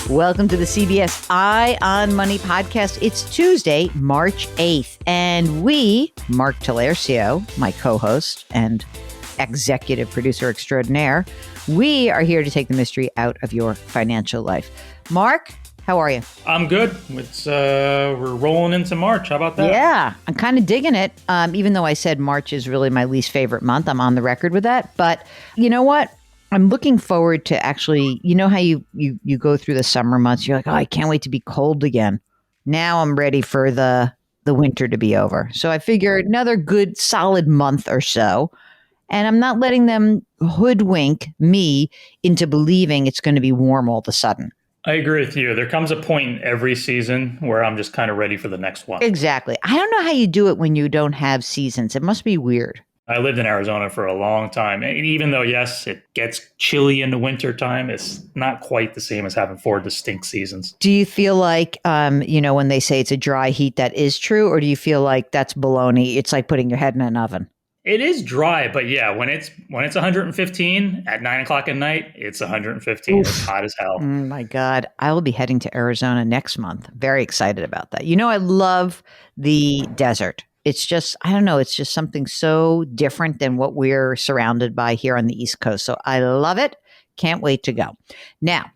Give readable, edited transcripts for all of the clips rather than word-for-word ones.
Welcome to the CBS Eye on Money podcast. It's Tuesday, March 8th, and we, Mark Talercio, my co-host and executive producer extraordinaire, we are here to take the mystery out of your financial life. Mark, how are you? I'm good. It's we're rolling into March. How about that? Yeah, I'm kind of digging it. Even though I said March is really my least favorite month, I'm on the record with that. But you know what? I'm looking forward to actually, you know how you go through the summer months, you're like, oh, I can't wait to be cold again. Now I'm ready for the winter to be over. So I figure another good solid month or so. And I'm not letting them hoodwink me into believing it's going to be warm all of a sudden. I agree with you. There comes a point in every season where I'm just kind of ready for the next one. Exactly. I don't know how you do it when you don't have seasons. It must be weird. I lived in Arizona for a long time. And even though, yes, it gets chilly in the winter time, it's not quite the same as having 4 distinct seasons. Do you feel like, when they say it's a dry heat, that is true? Or do you feel like that's baloney? It's like putting your head in an oven. It is dry, but yeah, when it's 115 at 9 o'clock at night, it's 115. Oof. It's hot as hell. Oh my God. I will be heading to Arizona next month. Very excited about that. You know, I love the desert. It's just, I don't know, it's just something so different than what we're surrounded by here on the East Coast. So I love it. Can't wait to go. Now,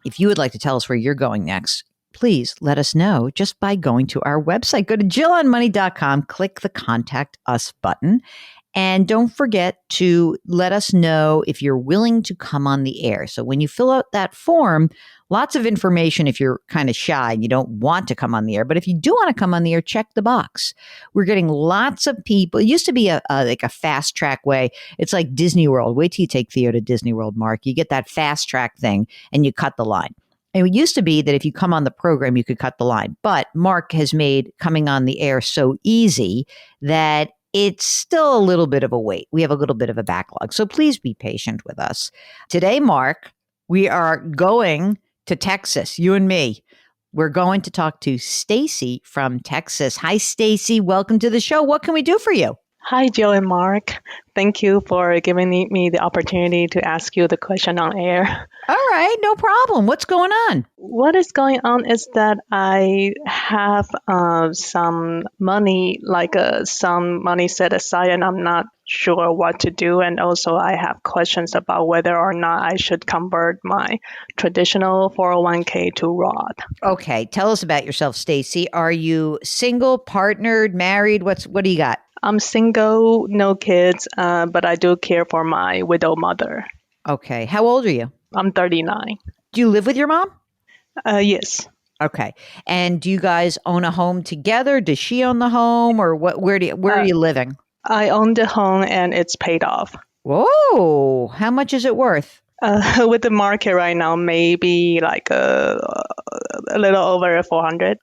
if you would like to tell us where you're going next, please let us know just by going to our website. Go to jillonmoney.com, click the Contact Us button, and don't forget to let us know if you're willing to come on the air. So when you fill out that form, lots of information if you're kind of shy and you don't want to come on the air. But if you do want to come on the air, check the box. We're getting lots of people. It used to be like a fast track way. It's like Disney World. Wait till you take Theo to Disney World, Mark. You get that fast track thing and you cut the line. And it used to be that if you come on the program, you could cut the line. But Mark has made coming on the air so easy that it's still a little bit of a wait. We have a little bit of a backlog. So please be patient with us. Today, Mark, we are going to Texas, you and me. We're going to talk to Stacy from Texas. Hi, Stacy. Welcome to the show. What can we do for you? Hi, Jill and Mark. Thank you for giving me the opportunity to ask you the question on air. All right, no problem. What's going on? What is going on is that I have some money, some money set aside, and I'm not sure what to do. And also I have questions about whether or not I should convert my traditional 401k to Roth. Okay, tell us about yourself, Stacy. Are you single, partnered, married? What do you got? I'm single, no kids, but I do care for my widow mother. Okay. How old are you? I'm 39. Do you live with your mom? Yes. Okay. And do you guys own a home together? Does she own the home, or what? Where are you living? I own the home and it's paid off. Whoa! How much is it worth? With the market right now, maybe like a little over 400.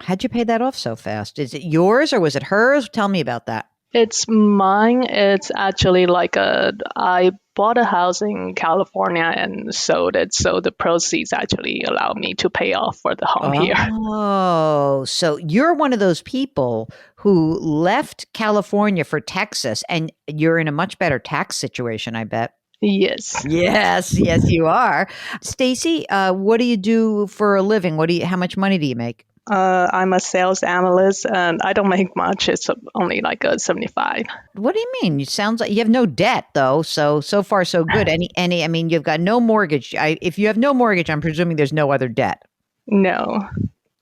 How'd you pay that off so fast? Is it yours or was it hers? Tell me about that. It's mine. It's actually I bought a house in California and sold it. So the proceeds actually allow me to pay off for the home here. Oh, so you're one of those people who left California for Texas, and you're in a much better tax situation, I bet. Yes. Yes, you are. Stacy, what do you do for a living? How much money do you make? I'm a sales analyst and I don't make much. It's only like a 75. What do you mean? You sounds like you have no debt though. So far so good. I mean, you've got no mortgage. If you have no mortgage, I'm presuming there's no other debt. No.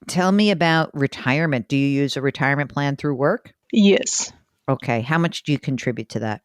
Tell me about retirement. Do you use a retirement plan through work? Yes. Okay. How much do you contribute to that?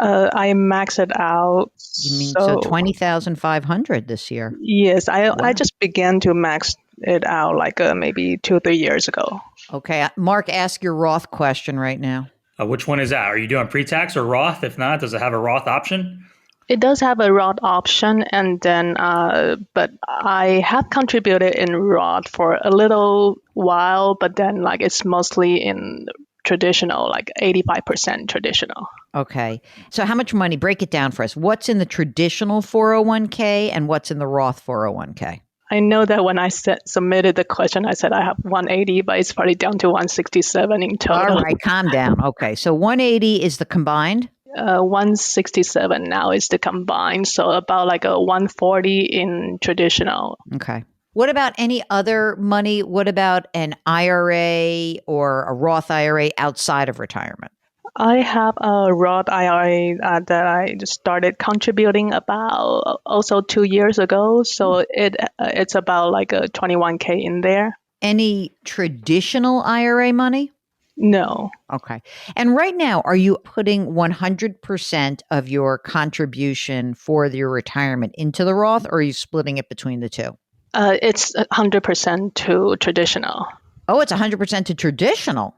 I max it out. You mean so 20,500 this year? Yes. I just began to max it out maybe 2-3 years ago. Okay. Mark, ask your Roth question right now. Which one is that? Are you doing pre-tax or Roth? If not, does it have a Roth option? It does have a Roth option, and then, but I have contributed in Roth for a little while, but then it's mostly in traditional, 85% traditional. Okay. So how much money? Break it down for us. What's in the traditional 401k and what's in the Roth 401k? I know that when I submitted the question, I said I have 180, but it's probably down to 167 in total. All right, calm down. Okay, so 180 is the combined? 167 now is the combined, so about like a 140 in traditional. Okay. What about any other money? What about an IRA or a Roth IRA outside of retirement? I have a Roth IRA that I just started contributing about also 2 years ago. So it's about like a 21K in there. Any traditional IRA money? No. Okay. And right now, are you putting 100% of your contribution for your retirement into the Roth, or are you splitting it between the two? It's 100% to traditional. Oh, it's 100% to traditional.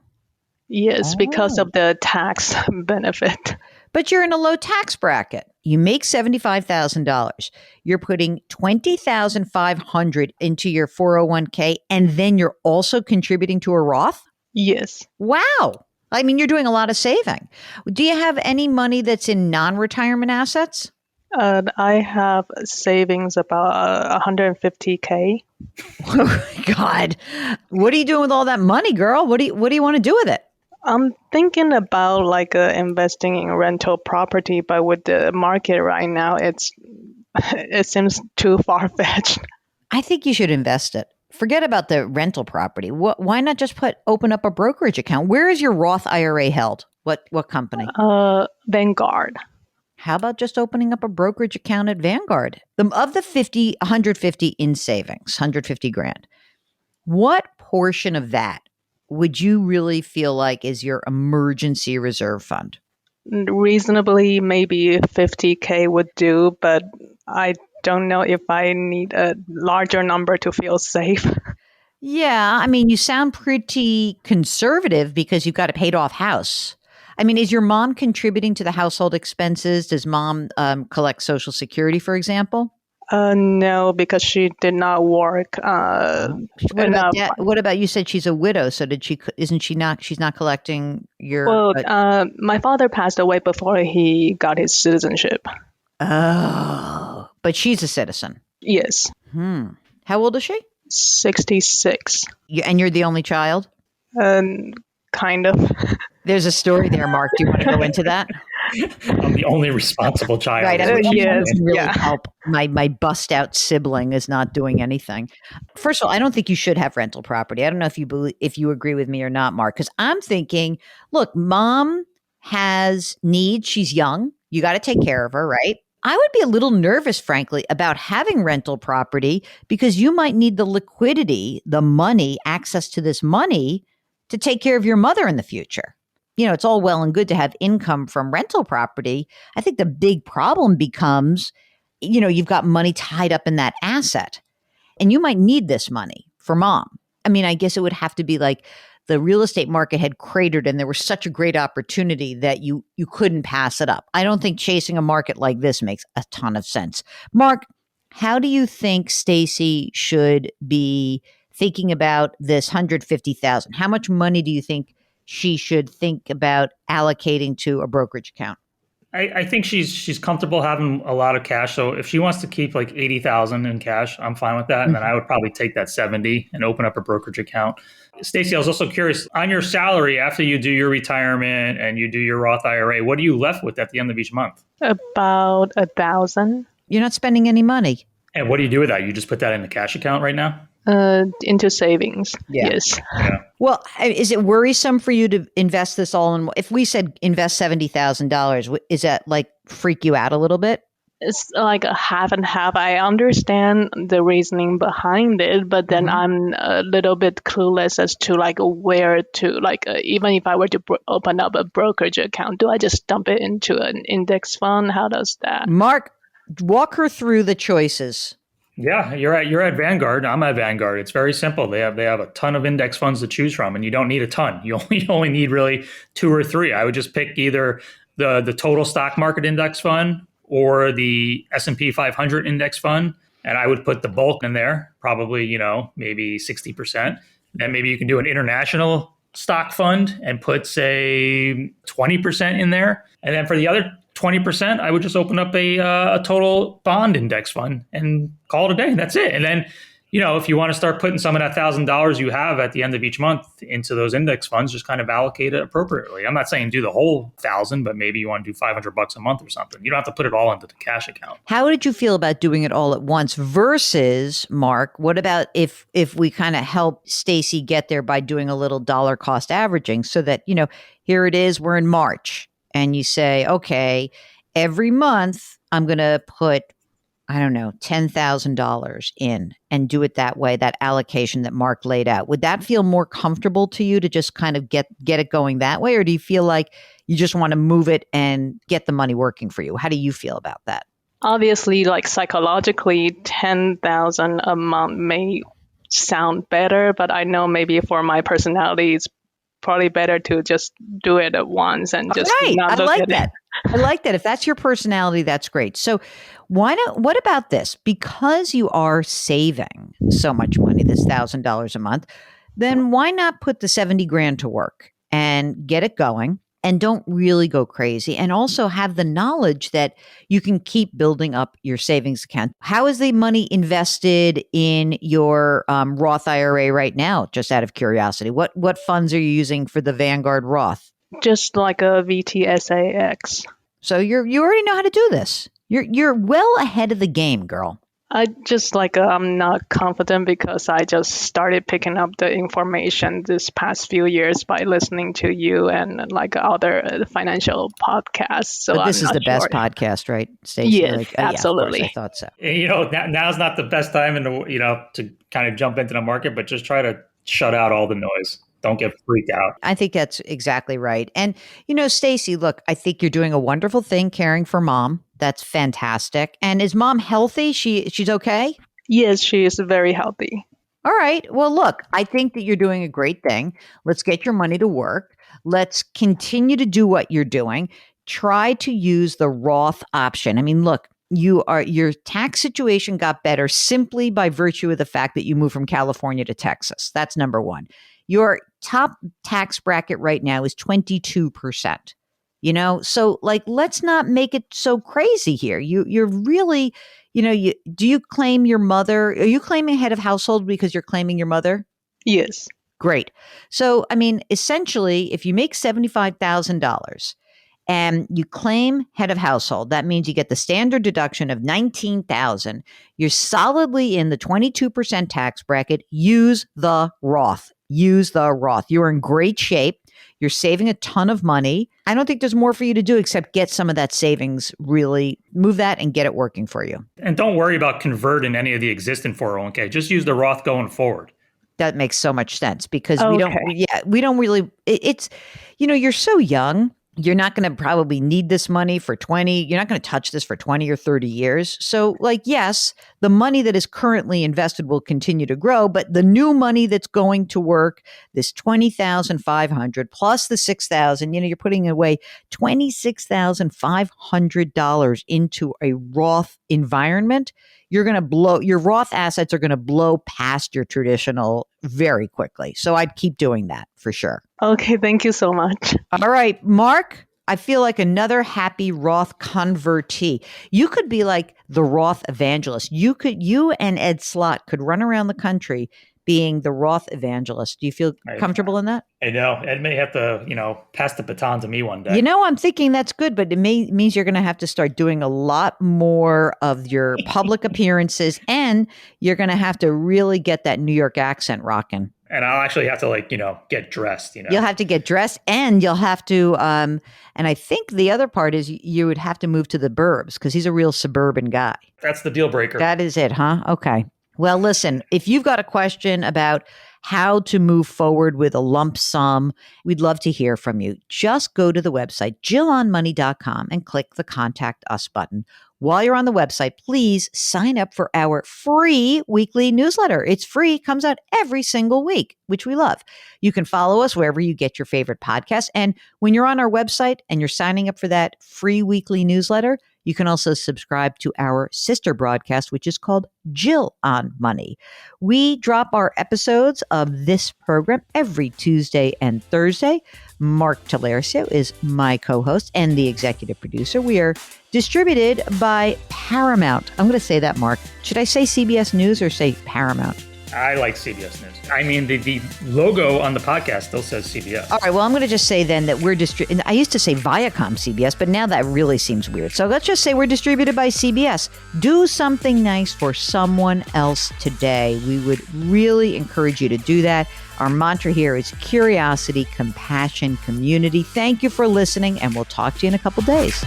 Yes, because Oh. of the tax benefit. But you're in a low tax bracket. You make $75,000. You're putting $20,500 into your 401k, and then you're also contributing to a Roth? Yes. Wow. I mean, you're doing a lot of saving. Do you have any money that's in non-retirement assets? I have savings about 150K. Oh, God. What are you doing with all that money, girl? What do you want to do with it? I'm thinking about like investing in rental property, but with the market right now, it seems too far-fetched. I think you should invest it. Forget about the rental property. Why not just open up a brokerage account? Where is your Roth IRA held? What company? Vanguard. How about just opening up a brokerage account at Vanguard? Of the 150 in savings, 150 grand. What portion of that would you really feel like is your emergency reserve fund? Reasonably, maybe 50K would do, but I don't know if I need a larger number to feel safe. Yeah, I mean, you sound pretty conservative because you've got a paid off house. I mean, is your mom contributing to the household expenses? Does mom collect Social Security, for example? No, because she did not work. What about dad? What about, you said she's a widow? So isn't she not? She's not collecting your. Well, my father passed away before he got his citizenship. Oh, but she's a citizen. Yes. How old is she? 66. And you're the only child? Kind of. There's a story there, Mark. Do you want to go into that? I'm the only responsible child. Right. Yes. Doesn't really Yeah. help. My bust out sibling is not doing anything. First of all, I don't think you should have rental property. I don't know if you agree with me or not, Mark, because I'm thinking, look, mom has needs. She's young. You got to take care of her, right? I would be a little nervous, frankly, about having rental property because you might need the liquidity, the money, access to this money to take care of your mother in the future. You know, it's all well and good to have income from rental property. I think the big problem becomes, you've got money tied up in that asset and you might need this money for mom. I mean, I guess it would have to be like the real estate market had cratered and there was such a great opportunity that you couldn't pass it up. I don't think chasing a market like this makes a ton of sense. Mark, how do you think Stacy should be thinking about this 150,000? How much money do you think she should think about allocating to a brokerage account? I think she's comfortable having a lot of cash. So if she wants to keep like 80,000 in cash, I'm fine with that. And then I would probably take that 70 and open up a brokerage account. Stacy, I was also curious on your salary after you do your retirement and you do your Roth IRA, what are you left with at the end of each month? About 1,000. You're not spending any money. And what do you do with that? You just put that in the cash account right now? Into savings. Yeah. Yes. Yeah. Well, is it worrisome for you to invest this all in? If we said invest $70,000, is that like freak you out a little bit? It's like a half and half. I understand the reasoning behind it, but then I'm a little bit clueless as to like where to, like even if I were to open up a brokerage account, do I just dump it into an index fund? How does that? Mark, walk her through the choices. Yeah, you're at Vanguard. I'm at Vanguard. It's very simple. They have a ton of index funds to choose from, and you don't need a ton. You only need really 2 or 3. I would just pick either the total stock market index fund or the S&P 500 index fund, and I would put the bulk in there, probably maybe 60%. Then maybe you can do an international stock fund and put say 20% in there, and then for the other 20%, I would just open up a total bond index fund and call it a day. That's it. And then If you want to start putting some of that $1,000 you have at the end of each month into those index funds, just kind of allocate it appropriately. I'm not saying do the whole 1,000, but maybe you want to do $500 a month or something. You don't have to put it all into the cash account. How did you feel about doing it all at once versus, Mark, what about if we kind of help Stacy get there by doing a little dollar cost averaging so that, here it is, we're in March and you say, okay, every month I'm going to put, I don't know, $10,000 in and do it that way, that allocation that Mark laid out. Would that feel more comfortable to you to just kind of get it going that way? Or do you feel like you just want to move it and get the money working for you? How do you feel about that? Obviously, like psychologically, 10,000 a month may sound better, but I know maybe for my personality, it's probably better to just do it at once and just not look at it. I like that. If that's your personality, that's great. So what about this? Because you are saving so much money, this $1,000 a month, then why not put the 70 grand to work and get it going and don't really go crazy and also have the knowledge that you can keep building up your savings account. How is the money invested in your Roth IRA right now? Just out of curiosity, what funds are you using for the Vanguard Roth? Just like a VTSAX. So you already know how to do this. You're well ahead of the game, girl. I just I'm not confident because I just started picking up the information this past few years by listening to you and like other financial podcasts. So but this is the best podcast, right, Stacy? Yes, absolutely. Yeah, I thought so. Now's not the best time to kind of jump into the market, but just try to shut out all the noise. Don't get freaked out. I think that's exactly right. And, Stacy, look, I think you're doing a wonderful thing caring for mom. That's fantastic. And is mom healthy? She's okay? Yes, she is very healthy. All right. Well, look, I think that you're doing a great thing. Let's get your money to work. Let's continue to do what you're doing. Try to use the Roth option. I mean, look, your tax situation got better simply by virtue of the fact that you moved from California to Texas. That's number one. Your top tax bracket right now is 22%. So let's not make it so crazy here. You're really, do you claim your mother? Are you claiming head of household because you're claiming your mother? Yes. Great. So, I mean, essentially, if you make $75,000 and you claim head of household, that means you get the standard deduction of $19,000. You're solidly in the 22% tax bracket. Use the Roth. You're in great shape. You're saving a ton of money. I don't think there's more for you to do except get some of that savings, really move that and get it working for you. And don't worry about converting any of the existing 401k. Just use the Roth going forward. That makes so much sense because we don't really, it's, you're so young. You're not going to probably need this money for 20. You're not going to touch this for 20 or 30 years. So yes, the money that is currently invested will continue to grow, but the new money that's going to work, this $20,500 plus the $6,000, you're putting away $26,500 into a Roth environment. You're going to your Roth assets are going to blow past your traditional very quickly. So I'd keep doing that for sure. Okay. Thank you so much. All right, Mark, I feel like another happy Roth convertee. You could be like the Roth evangelist. You and Ed Slott could run around the country being the Roth evangelist. Do you feel comfortable in that? I know. Ed may have to, pass the baton to me one day. I'm thinking that's good, but it means you're going to have to start doing a lot more of your public appearances and you're going to have to really get that New York accent rocking. And I'll actually have to get dressed, You'll have to get dressed and you'll have to, and I think the other part is you would have to move to the burbs because he's a real suburban guy. That's the deal breaker. That is it, huh? Okay. Well, listen, if you've got a question about how to move forward with a lump sum, we'd love to hear from you. Just go to the website, jillonmoney.com and click the Contact Us button. While you're on the website, please sign up for our free weekly newsletter. It's free, comes out every single week, which we love. You can follow us wherever you get your favorite podcasts. And when you're on our website and you're signing up for that free weekly newsletter, You can also subscribe to our sister broadcast, which is called Jill on Money. We drop our episodes of this program every Tuesday and Thursday. Mark Talercio is my co-host and the executive producer. We are distributed by Paramount. I'm going to say that, Mark. Should I say CBS News or say Paramount? I like CBS News. I mean, the logo on the podcast still says CBS. All right, well, I'm going to just say then that we're I used to say Viacom CBS, but now that really seems weird. So let's just say we're distributed by CBS. Do something nice for someone else today. We would really encourage you to do that. Our mantra here is curiosity, compassion, community. Thank you for listening, and we'll talk to you in a couple days.